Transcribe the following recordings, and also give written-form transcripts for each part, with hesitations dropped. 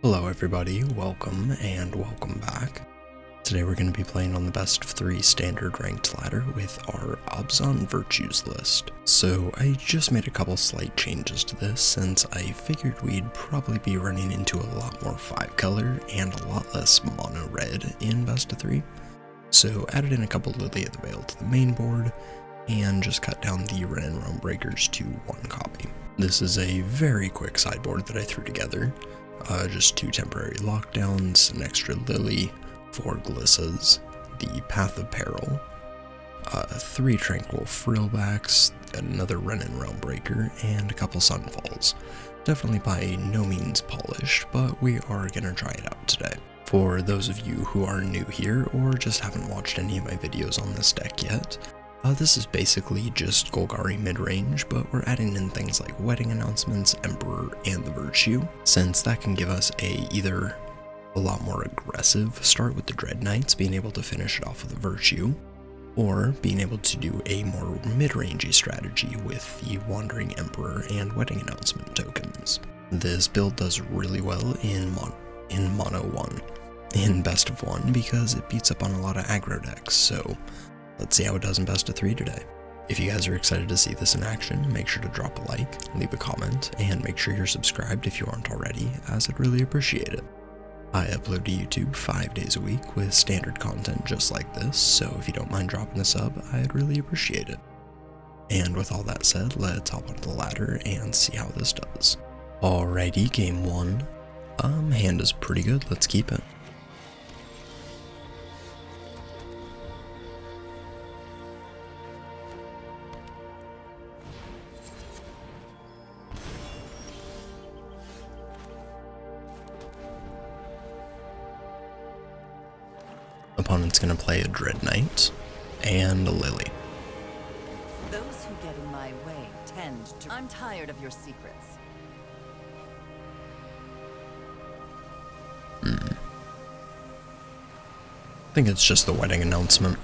Hello everybody, welcome back. Today we're going to be playing on the best of 3 standard ranked ladder with our Abzan virtues list. So I just made a couple slight changes to this since I figured we'd probably be running into a lot more 5 color and a lot less mono red in best of 3. So added in a couple Lily of the Veil to the main board and just cut down the Wren and Realm Breakers to 1 copy. This is a very quick sideboard that I threw together. Just 2 temporary lockdowns, an extra Lily, 4 Glissas, the Path of Peril, 3 Tranquil Frillbacks, another Wren and Realm Breaker, and a couple Sunfalls. Definitely by no means polished, but we are going to try it out today. For those of you who are new here or just haven't watched any of my videos on this deck yet, this is basically just Golgari Midrange, but we're adding in things like Wedding Announcements, Emperor, and the Virtue, since that can give us either a lot more aggressive start with the Dread Knights, being able to finish it off with the Virtue, or being able to do a more mid-rangey strategy with the Wandering Emperor and Wedding Announcement tokens. This build does really well in Mono 1, in Best of 1, because it beats up on a lot of aggro decks, so let's see how it does in Best of 3 today. If you guys are excited to see this in action, make sure to drop a like, leave a comment, and make sure you're subscribed if you aren't already, as I'd really appreciate it. I upload to YouTube 5 days a week with standard content just like this, so if you don't mind dropping a sub, I'd really appreciate it. And with all that said, let's hop onto the ladder and see how this does. Alrighty, game 1. Hand is pretty good, let's keep it. Opponent's gonna play a Dread Knight and a Lily. Those who get in my way tend to... I'm tired of your secrets. I think it's just the Wedding Announcement.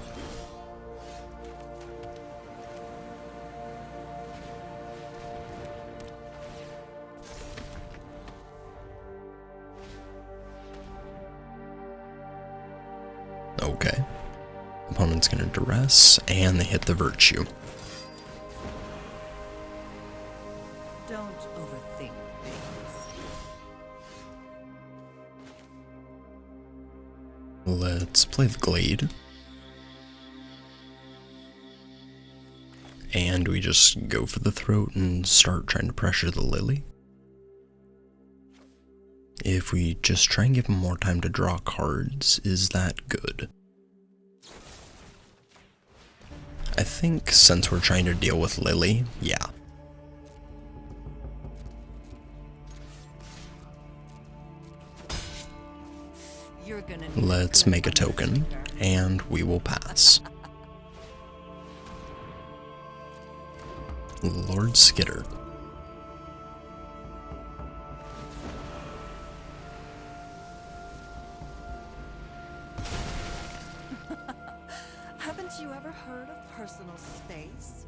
Okay. Opponent's gonna duress, and they hit the Virtue. Don't overthink things. Let's play the Glade. And we just go for the throat and start trying to pressure the Lily. If we just try and give him more time to draw cards, is that good? I think since we're trying to deal with Lily, yeah. Let's make a token, and we will pass. Lord Skitter. Haven't you ever heard of personal space?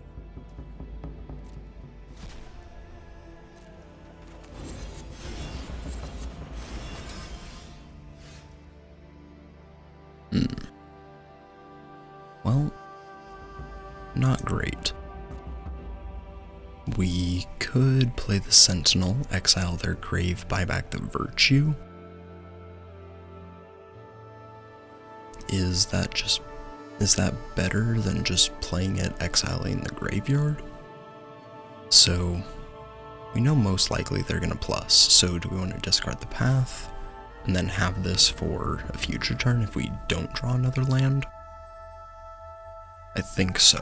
Well, not great. We could play the Sentinel, exile their grave, buy back the Virtue. Is that better than just playing it, exiling the graveyard? So, we know most likely they're gonna plus, so do we want to discard the path, and then have this for a future turn if we don't draw another land? I think so.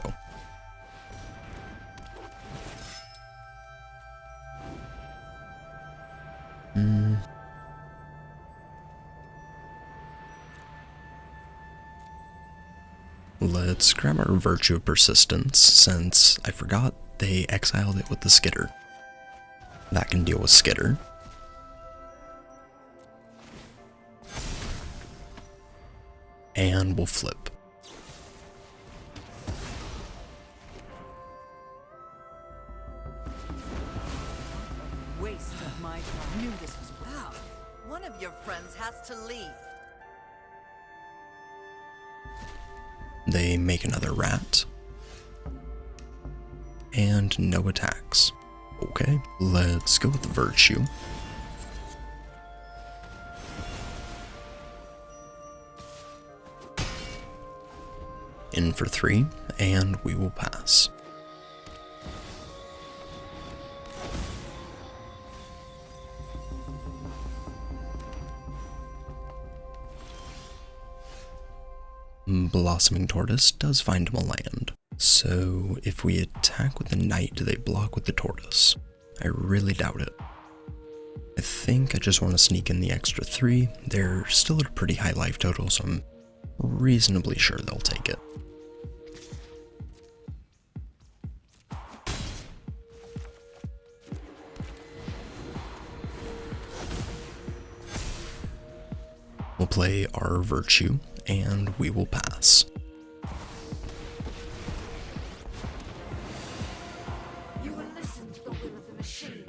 Let's grab our Virtue of Persistence, since I forgot they exiled it with the Skitter. That can deal with Skitter. And we'll flip. Waste of my time. Knew this was wow. One of your friends has to leave. They make another rat. And no attacks. Okay, let's go with the Virtue. In for 3, and we will pass. Blossoming Tortoise does find him a land. So if we attack with the Knight, do they block with the Tortoise? I really doubt it. I think I just want to sneak in the extra 3. They're still at a pretty high life total, so I'm reasonably sure they'll take it. We'll play our Virtue, and we will pass. You will listen to the will of the machine.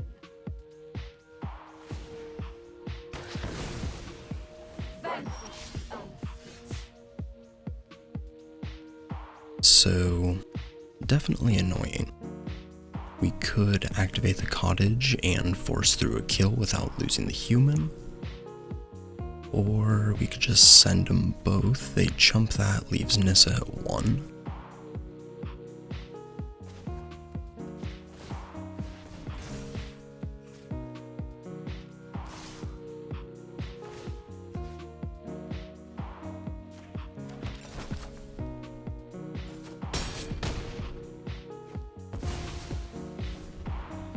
Vanquish the elephants. So, definitely annoying. We could activate the cottage and force through a kill without losing the human. Or we could just send them both. They chump that, leaves Nissa at 1.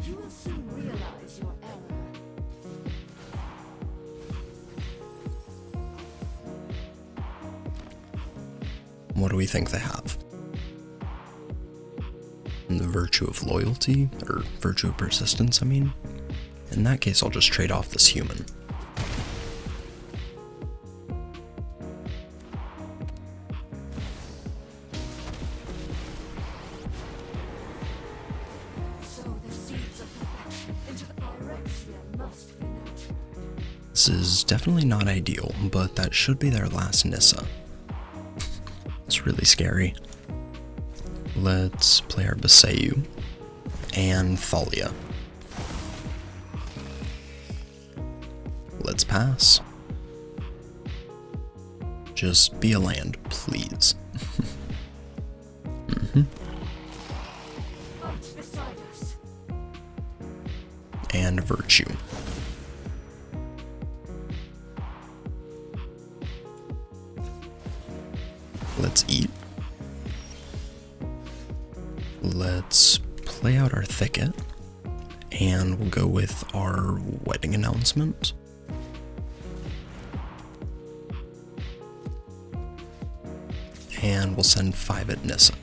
You will soon realize your error. What do we think they have? The Virtue of Loyalty, or Virtue of Persistence, I mean. In that case, I'll just trade off this human. So the seeds of perfection into the Phyrexia must be nurtured. This is definitely not ideal, but that should be their last Nissa. It's really scary. Let's play our Basayu and Thalia. Let's pass. Just be a land, please. Fight beside us. And Virtue. Let's eat. Let's play out our thicket, and we'll go with our wedding announcement. And we'll send 5 at Nissa.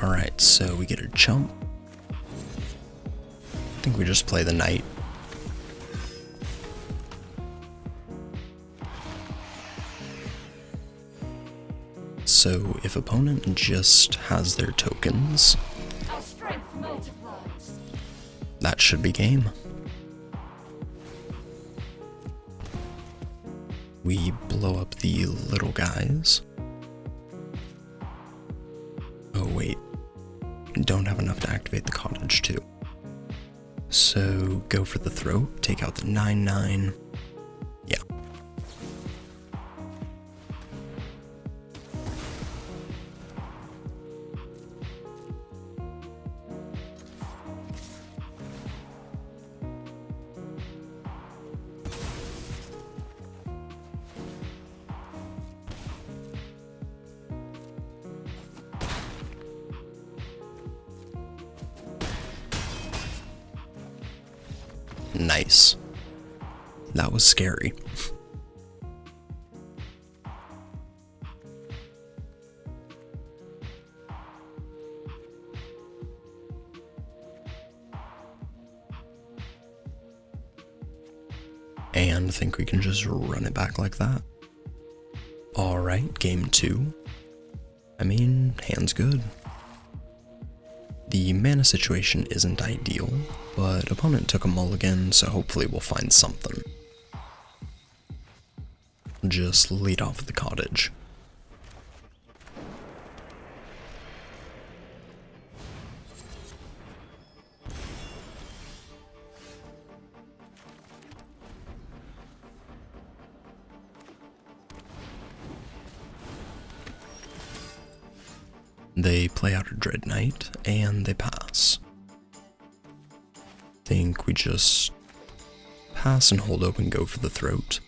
Alright, so we get a jump. I think we just play the Knight. So if opponent just has their tokens, Our strength multiplies. that should be game. We blow up the little guys. Oh wait, don't have enough to activate the cottage too. So go for the throat, take out the 9/9. Yeah. Nice. That was scary. And think we can just run it back like that. Alright, game 2. I mean, hand's good. The mana situation isn't ideal, but opponent took a mulligan, so hopefully we'll find something. Just lead off with the cottage. They play out a Dread Knight, and they pass. Think we just pass and hold open, go for the throat.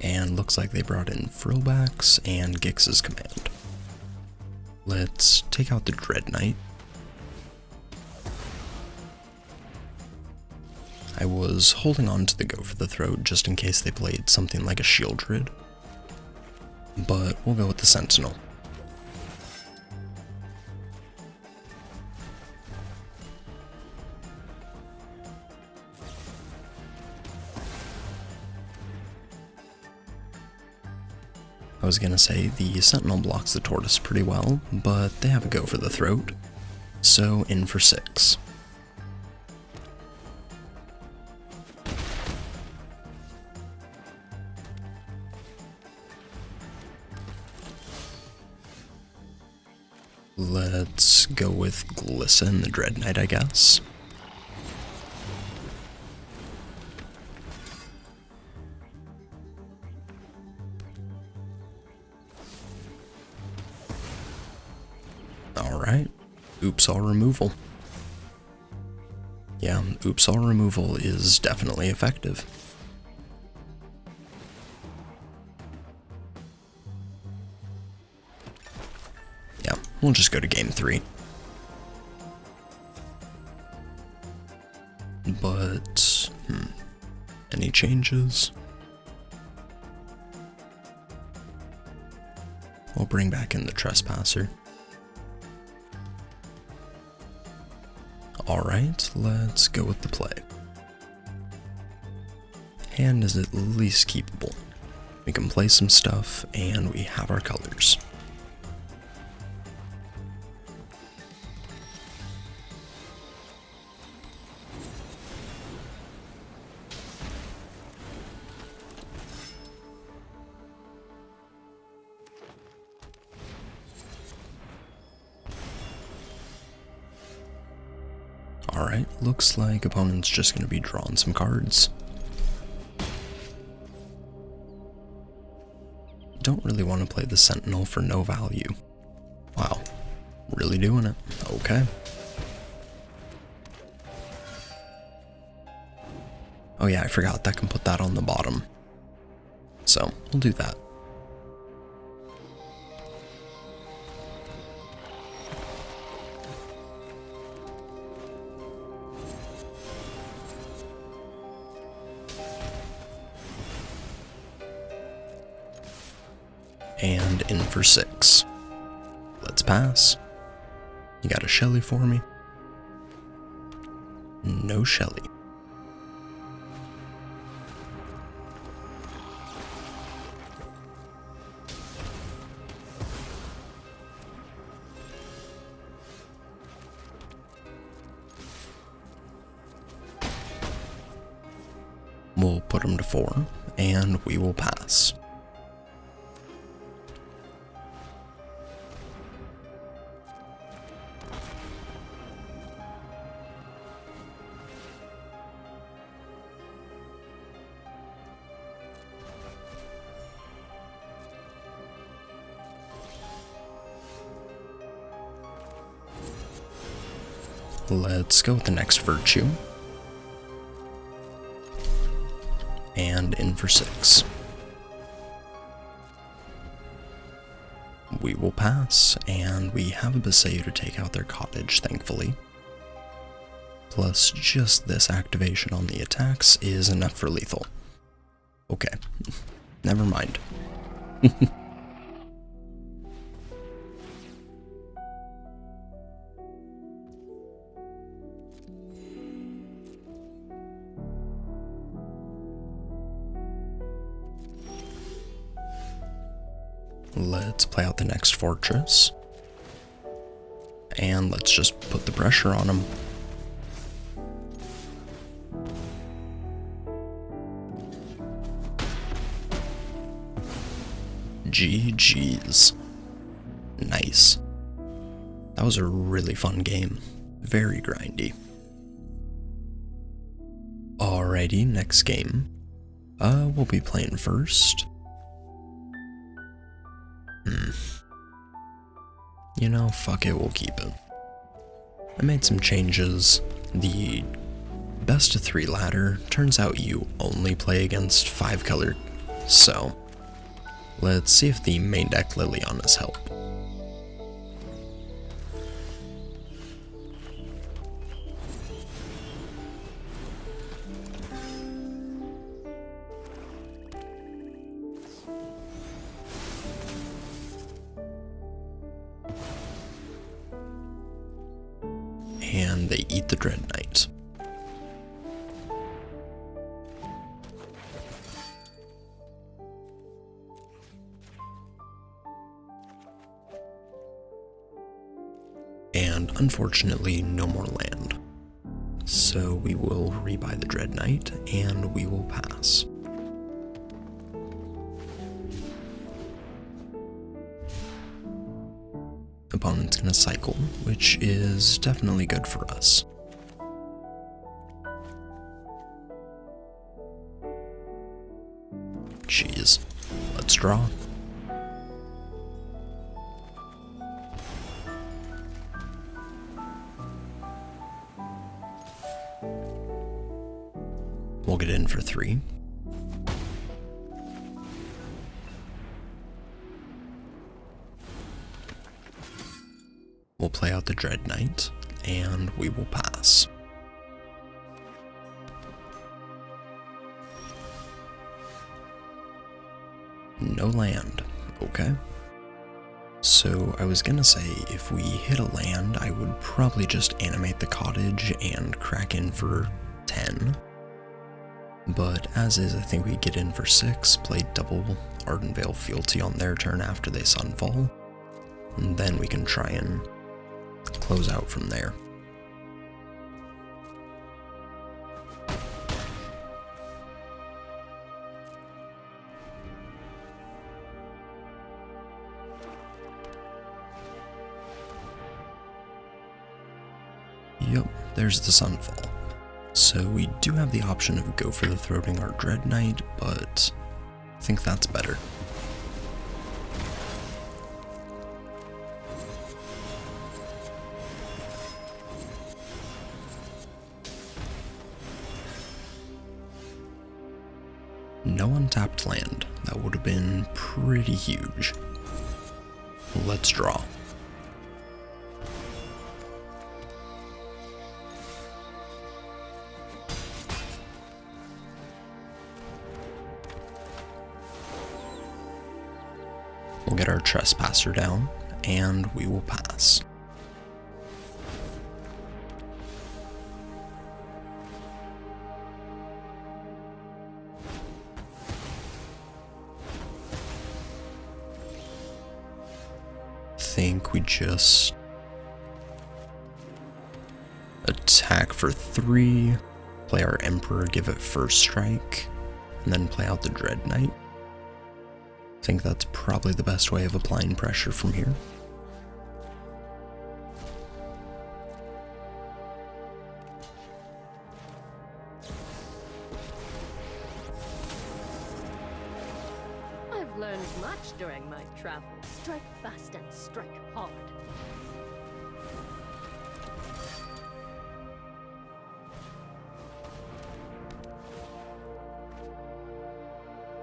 And looks like they brought in Frillbacks and Gix's command. Let's take out the Dread Knight. I was holding on to the go for the throat just in case they played something like a Shieldred, but we'll go with the Sentinel. I was gonna say the Sentinel blocks the Tortoise pretty well, but they have a go for the throat, so in for 6. Let's go with Glissa, the Dread Knight, I guess. Alright, Oops All Removal. Yeah, Oops All Removal is definitely effective. Yeah, we'll just go to game 3. But, any changes? We'll bring back in the Trespasser. Alright, let's go with the play. Hand is at least keepable. We can play some stuff, and we have our colors. Alright, looks like opponent's just going to be drawing some cards. Don't really want to play the Sentinel for no value. Wow, really doing it. Okay. Oh yeah, I forgot that can put that on the bottom. So, we'll do that. And in for 6. Let's pass. You got a Shelly for me? No Shelly. We'll put him to 4, and we will pass. Let's go with the next Virtue. And in for 6. We will pass, and we have a Baseo to take out their cottage, thankfully. plus just this activation on the attacks is enough for lethal. Okay, never mind. Let's play out the next fortress. And let's just put the pressure on him. GG's. Nice. That was a really fun game. Very grindy. Alrighty, next game. We'll be playing first. You know, fuck it, we'll keep it. I made some changes. The best of 3 ladder, turns out you only play against 5 color, so let's see if the main deck Liliana's help. And they eat the Dread Knight. And unfortunately, no more land. So we will rebuy the Dread Knight, and we will pass. Opponent's gonna cycle, which is definitely good for us. Jeez, let's draw. We'll get in for 3. We'll play out the Dread Knight, and we will pass. No land, okay. So I was gonna say, if we hit a land, I would probably just animate the cottage and crack in for 10. But as is, I think we get in for 6, play double Ardenvale Fealty on their turn after they Sunfall, and then we can try and close out from there. Yep, there's the Sunfall. So we do have the option of go for the throating our Dread Knight, but I think that's better. No untapped land. That would have been pretty huge. Let's draw. We'll get our Trespasser down, and we will pass. Think we just attack for 3, play our Emperor, give it first strike, and then play out the Dread Knight. I think that's probably the best way of applying pressure from here. I've learned much during my travels. Strike fast and strike hard.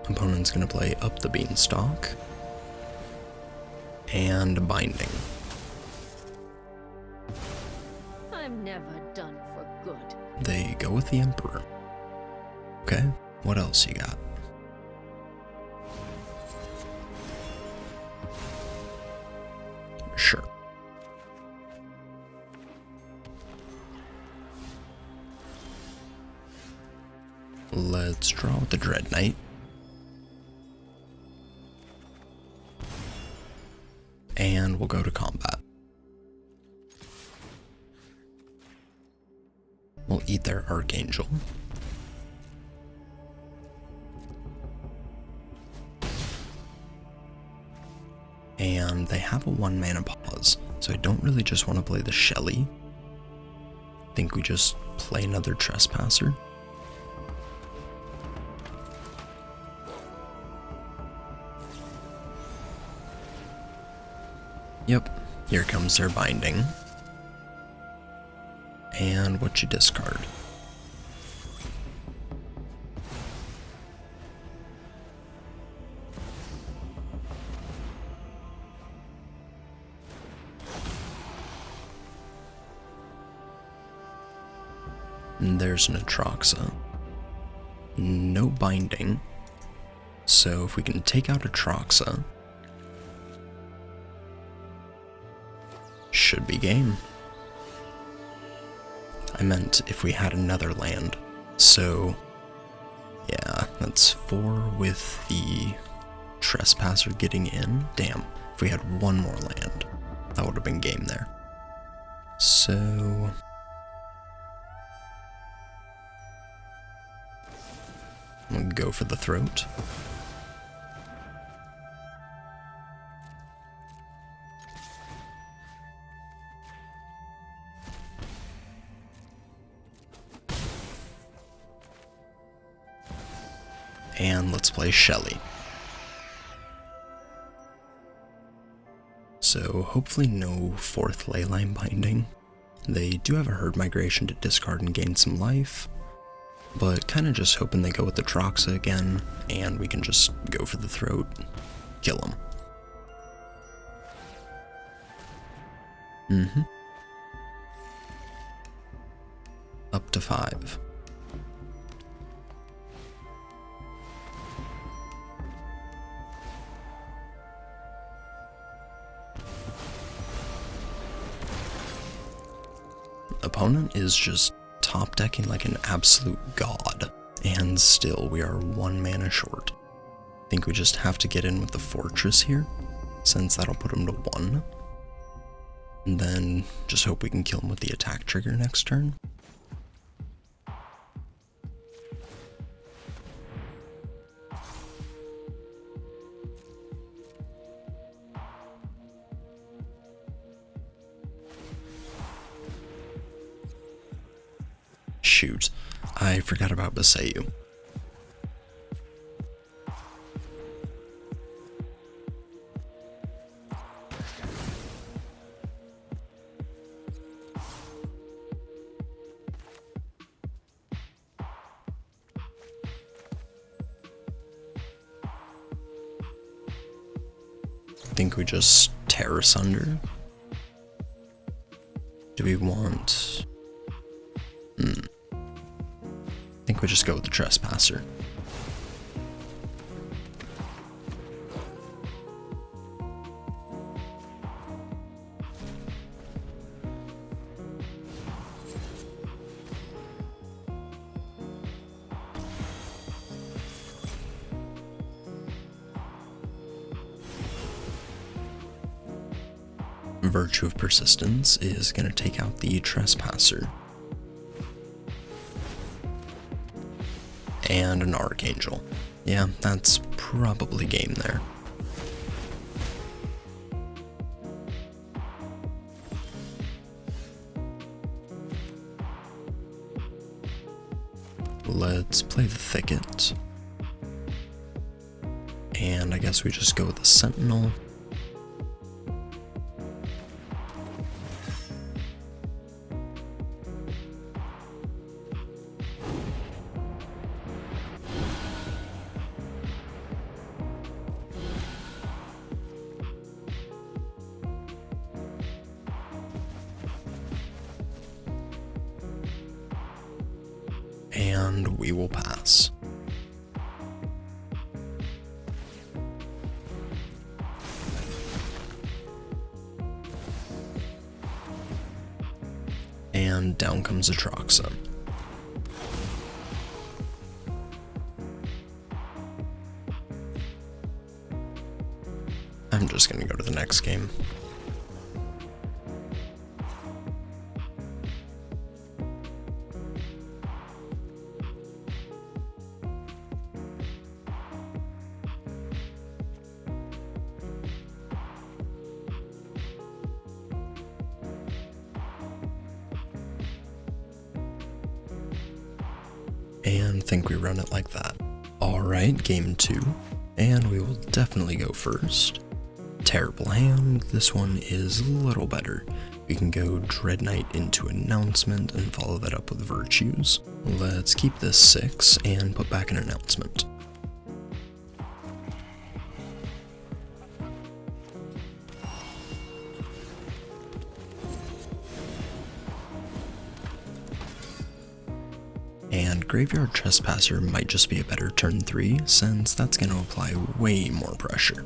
Opponent's gonna play up the Beanstalk and Binding. I'm never done for good. They go with the Emperor. Okay, what else you got? Sure. Let's draw with the Dread Knight. And we'll go to combat. We'll eat their Archangel. And they have a 1-mana pause, so I don't really just want to play the Shelly. I think we just play another Trespasser. Yep, here comes their binding. And what you discard? And there's an Atraxa. No binding. So if we can take out Atraxa, should be game. I meant if we had another land. So, yeah, that's 4 with the Trespasser getting in. Damn, if we had one more land, that would have been game there. So, we'll go for the Throat. And let's play Shelly. So hopefully no 4th Leyline binding. They do have a Herd Migration to discard and gain some life, but kind of just hoping they go with the Atraxa again, and we can just go for the Throat, kill them. Up to 5. Opponent is just top decking like an absolute god, and still we are 1 mana short. I think we just have to get in with the Fortress here, since that'll put him to 1. And then just hope we can kill him with the attack trigger next turn. Shoot, I forgot about Basayu. I think we just tear asunder. Do we want... I think we just go with the Trespasser. Virtue of Persistence is going to take out the Trespasser. And an Archangel. Yeah, that's probably game there. Let's play the Thicket. And I guess we just go with the Sentinel. and we will pass. And down comes Atroxa. I'm just gonna go to the next game. And think we run it like that. Alright, game 2, and we will definitely go first. Terrible hand, this one is a little better. We can go Dread Knight into Announcement and follow that up with Virtues. Let's keep this 6 and put back an Announcement. And Graveyard Trespasser might just be a better turn 3, since that's going to apply way more pressure.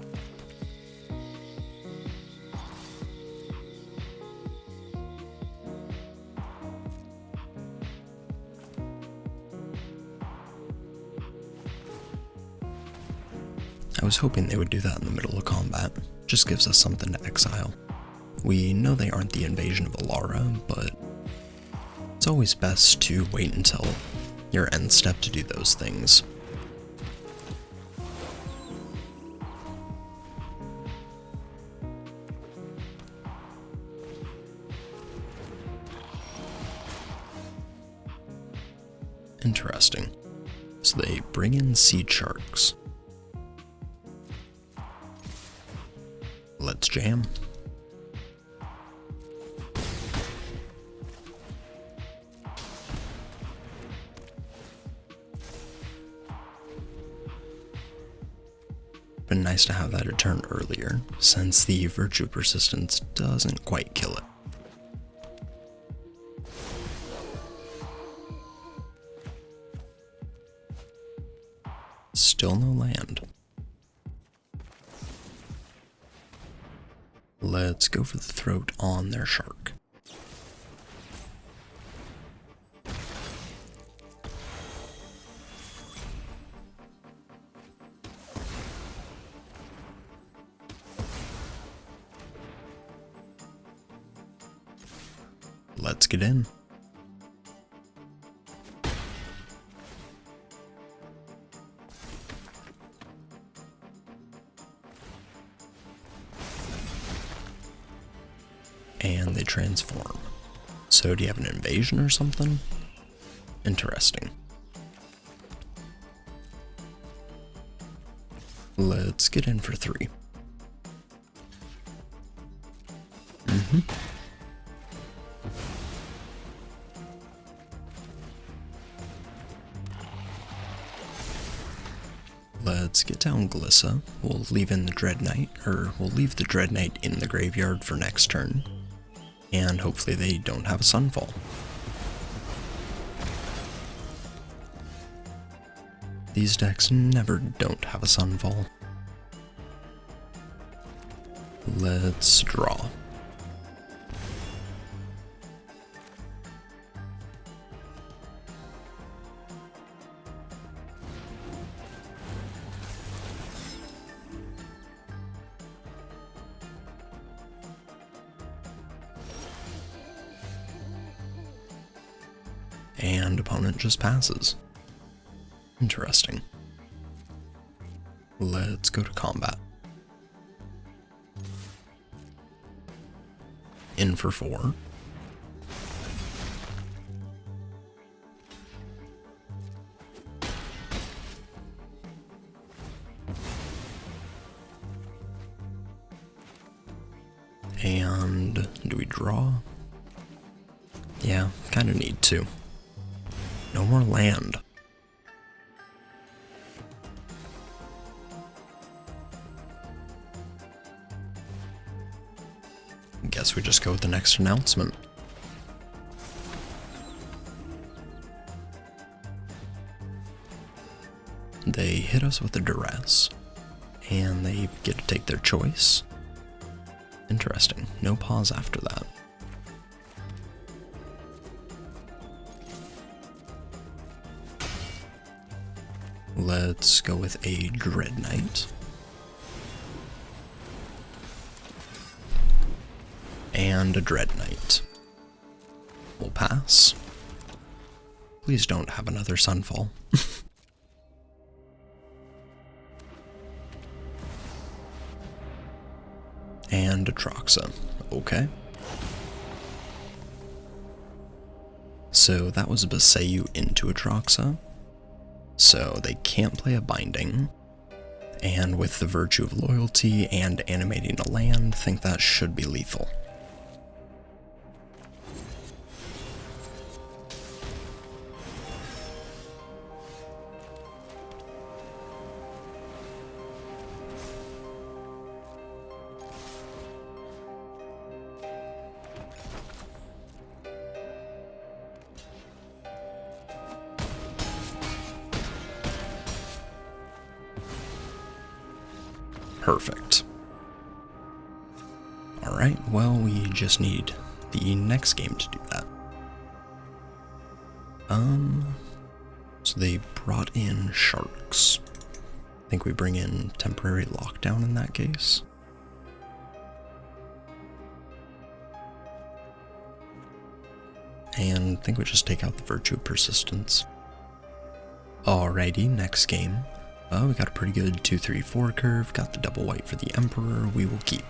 I was hoping they would do that in the middle of combat, just gives us something to exile. We know they aren't the invasion of Alara, but it's always best to wait until your end step to do those things. Interesting. So they bring in Seed Sharks. Let's jam. Been nice to have that a turn earlier, since the Virtue Persistence doesn't quite kill it. Still no land. Let's go for the throat on their shark. Let's get in. And they transform. So do you have an invasion or something? Interesting. Let's get in for 3. Let's get down Glissa. We'll leave in the Dread Knight, or we'll leave the Dread Knight in the graveyard for next turn. And hopefully they don't have a Sunfall. These decks never don't have a Sunfall. Let's draw. And opponent just passes. Interesting. Let's go to combat. In for 4. And do we draw? Yeah, kind of need to. No more land. Guess we just go with the next announcement. They hit us with a duress, and they get to take their choice. Interesting. No pause after that. Let's go with a Dread Knight. And a Dread Knight. We'll pass. Please don't have another Sunfall. And a Troxa. Okay. So that was a Baseyu into a Troxa. So they can't play a Binding. And with the Virtue of Loyalty and animating a land, think that should be lethal. Perfect. Alright, well, we just need the next game to do that. So they brought in Sharks. I think we bring in Temporary Lockdown in that case. And I think we just take out the Virtue of Persistence. Alrighty, next game. We got a pretty good 2-3-4 curve, got the double white for the Emperor, we will keep.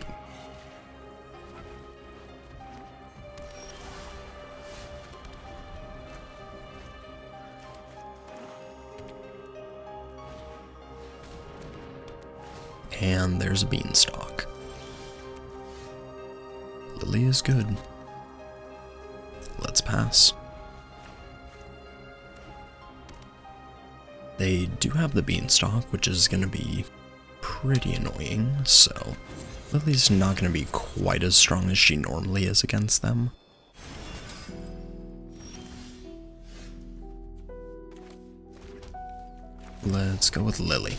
And there's a Beanstalk. Lily is good. Let's pass. They do have the Beanstalk, which is going to be pretty annoying, so Lily's not going to be quite as strong as she normally is against them. Let's go with Lily.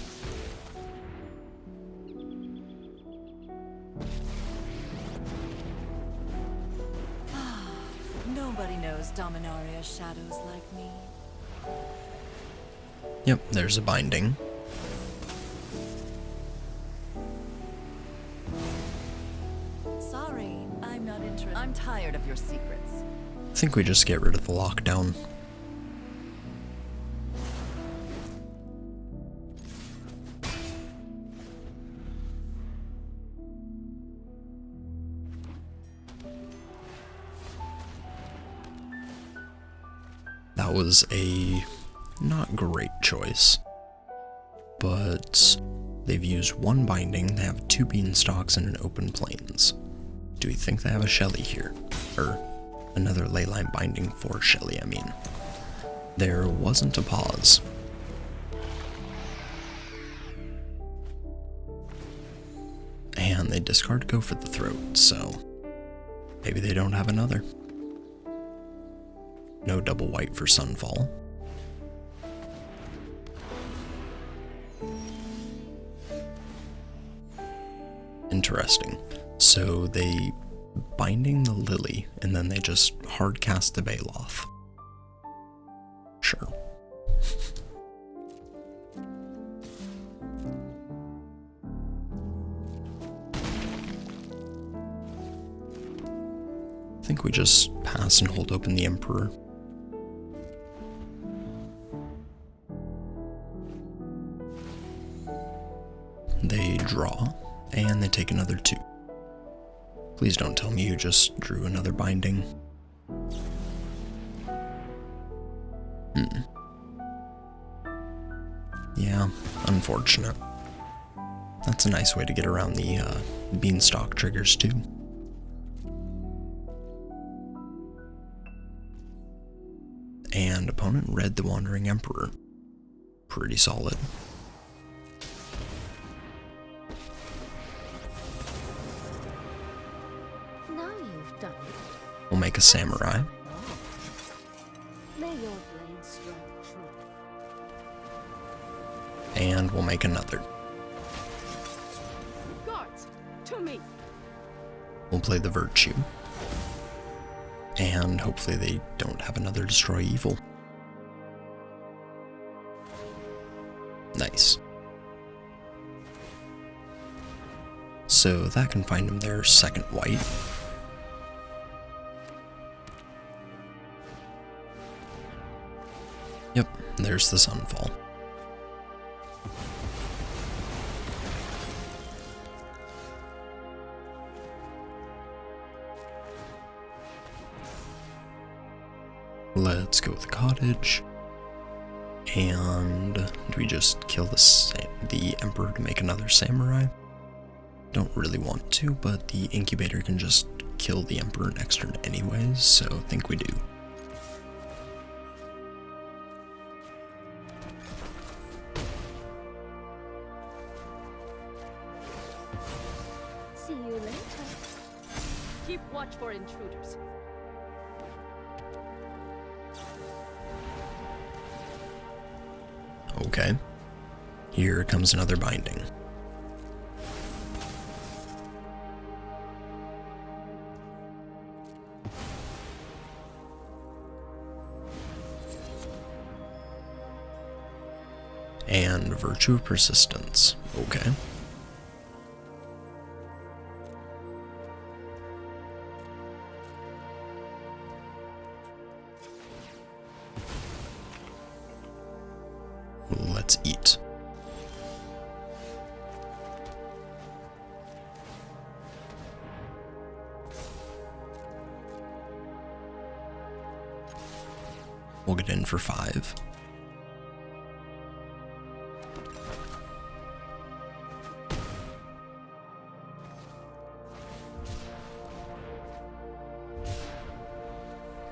Nobody knows Dominaria's shadows like me. Yep, there's a Binding. Sorry, I'm not interested. I'm tired of your secrets. I think we just get rid of the lockdown. That was a not great choice, but they've used one Binding, they have two Beanstalks and an Open Plains. Do we think they have a Shelly here? Or another Leyline Binding for Shelly, I mean. There wasn't a pause. And they discard Go for the Throat, so maybe they don't have another. No double white for Sunfall. Interesting. So they Binding the Lily, and then they just hard cast the Baloth. Sure. I think we just pass and hold open the Emperor. They draw, and they take another 2. Please don't tell me you just drew another Binding. Yeah, unfortunate. That's a nice way to get around the Beanstalk triggers too. And opponent read the Wandering Emperor. Pretty solid. We'll make a Samurai. May your blade strike true. And we'll make another. Guards, to me. We'll play the Virtue. And hopefully they don't have another Destroy Evil. Nice. So that can find them their second white. Yep, there's the Sunfall. Let's go with the Cottage. And do we just kill the Emperor to make another Samurai? Don't really want to, but the Incubator can just kill the Emperor next turn anyways, so I think we do. See you later. Keep watch for intruders. Okay. Here comes another binding. And Virtue of Persistence. Okay. Let's eat. We'll get in for 5.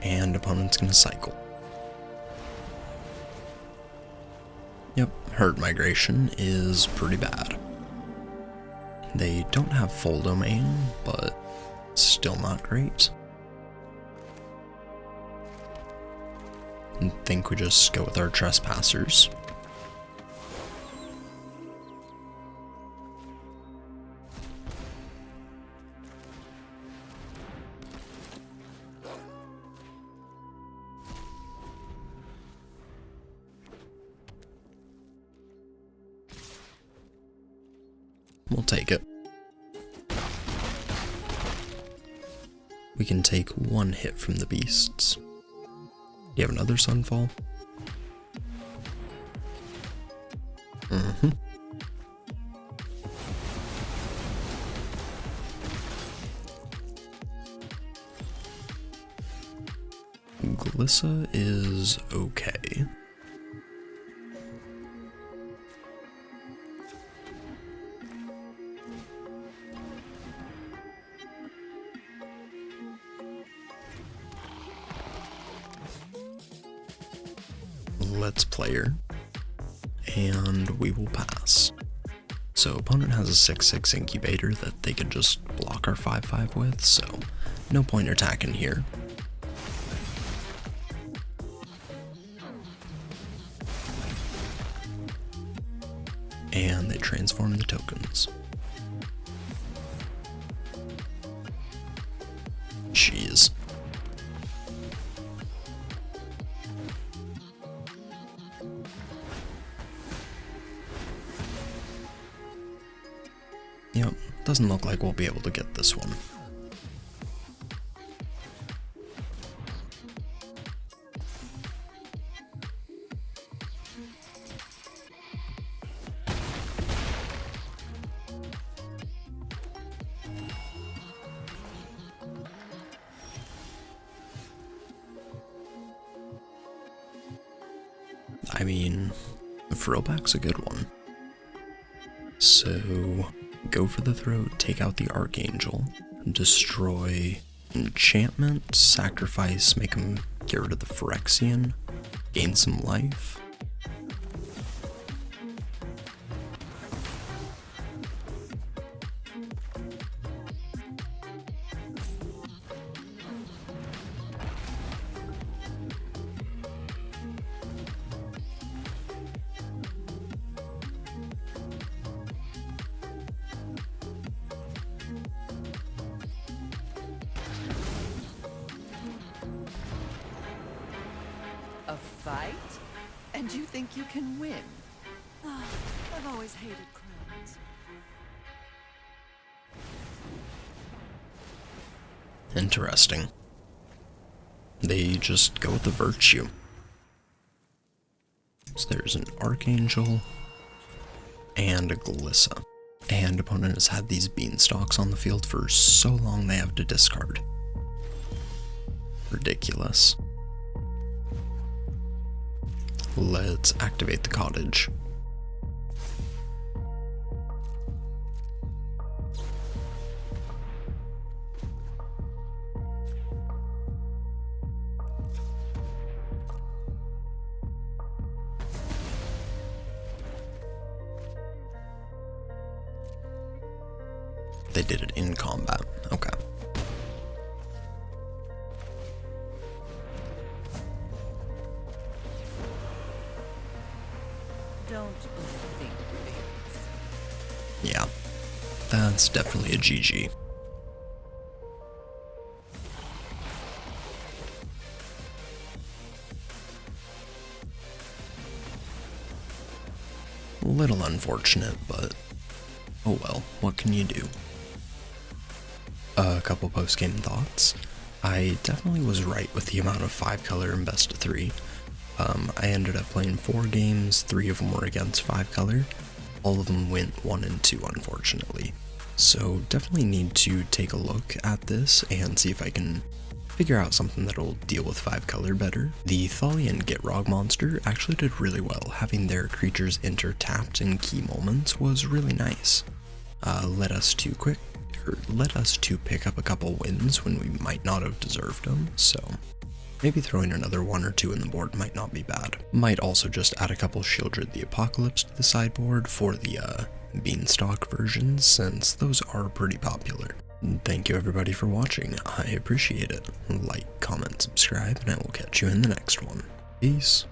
And opponent's gonna cycle. Yep, Herd Migration is pretty bad. They don't have full domain, but still not great. I think we just go with our Trespassers. We'll take it. We can take 1 hit from the beasts. Do you have another Sunfall? Glissa is okay. Let's play her, and we will pass. So opponent has a 6/6 Incubator that they can just block our 5/5 with, so no point attacking here. And they transform the tokens. Jeez. Yep, doesn't look like we'll be able to get this one. I mean, Throwback's a good one. So, go for the throat, take out the Archangel, destroy enchantment, sacrifice, make him get rid of the Phyrexian, gain some life. A fight? And you think you can win? I've always hated crowds. Interesting. They just go with the virtue. So there's an Archangel and a Glissa. And opponent has had these beanstalks on the field for so long they have to discard. Ridiculous. Let's activate the cottage. They did it in combat. Okay. Don't overthink things. Yeah. That's definitely a GG. Little unfortunate, but oh well, what can you do? A couple post-game thoughts. I definitely was right with the amount of 5-color in best of 3. I ended up playing 4 games, 3 of them were against 5-color. All of them went 1 and 2, unfortunately. So definitely need to take a look at this and see if I can figure out something that'll deal with 5-color better. The Thalian Gitrog monster actually did really well. Having their creatures enter tapped in key moments was really nice. Led us to pick up a couple wins when we might not have deserved them, so maybe throwing another 1 or 2 in the board might not be bad. Might also just add a couple Shieldred the Apocalypse to the sideboard for the Beanstalk versions, since those are pretty popular. Thank you everybody for watching, I appreciate it. Like, comment, subscribe, and I will catch you in the next one. Peace.